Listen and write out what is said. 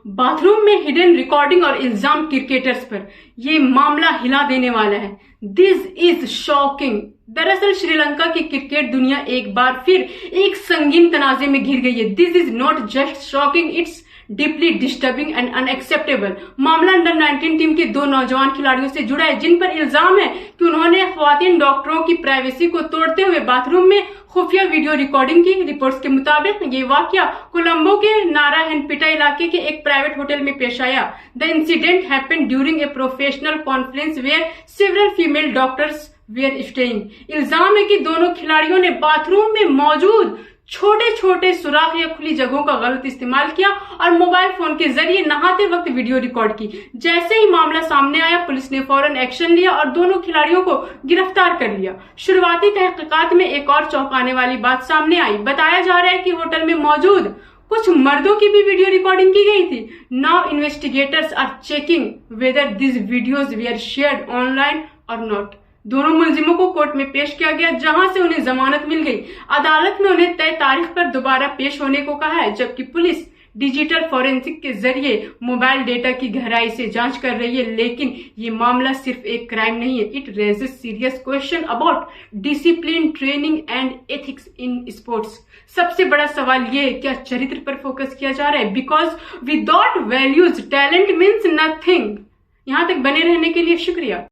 Bathroom में hidden recording और इल्जाम क्रिकेटर्स पर, ये मामला हिला देने वाला है। This is shocking. दरअसल श्रीलंका की क्रिकेट दुनिया एक बार फिर एक संगीन तनाजे में घिर गई है। This is not just shocking, it's deeply disturbing and unacceptable. मामला अंडर 19 टीम के 2 नौजवान खिलाड़ियों से जुड़ा है, जिन पर इल्जाम है कि उन्होंने ख्वातीन डॉक्टरों की प्राइवेसी को तोड़ते हुए बाथरूम में खुफिया वीडियो रिकॉर्डिंग की। रिपोर्ट्स के मुताबिक ये वाकया कोलंबो के नारायणपेटा इलाके के एक प्राइवेट होटल में पेश आया। The incident happened during a professional conference where several female doctors were staying. इल्जाम है कि दोनों खिलाड़ियों ने बाथरूम में मौजूद छोटे छोटे सुराख या खुली जगहों का गलत इस्तेमाल किया और मोबाइल फोन के जरिए नहाते वक्त वीडियो रिकॉर्ड की। जैसे ही मामला सामने आया, पुलिस ने फौरन एक्शन लिया और दोनों खिलाड़ियों को गिरफ्तार कर लिया। शुरुआती तहकीकात में एक और चौंकाने वाली बात सामने आई। बताया जा रहा है कि होटल में मौजूद कुछ मर्दों की भी वीडियो रिकॉर्डिंग की गई थी। Now investigators are checking whether this videos were shared online और नॉट। दोनों मुलजिमों को कोर्ट में पेश किया गया, जहां से उन्हें जमानत मिल गई। अदालत ने उन्हें तय तारीख पर दोबारा पेश होने को कहा है, जबकि पुलिस डिजिटल फोरेंसिक के जरिए मोबाइल डेटा की गहराई से जांच कर रही है। लेकिन ये मामला सिर्फ एक क्राइम नहीं है, it raises serious question about discipline, training and ethics in sports. सबसे बड़ा सवाल ये, क्या चरित्र पर फोकस किया जा रहा है? Because without values talent means nothing. यहां तक बने रहने के लिए शुक्रिया।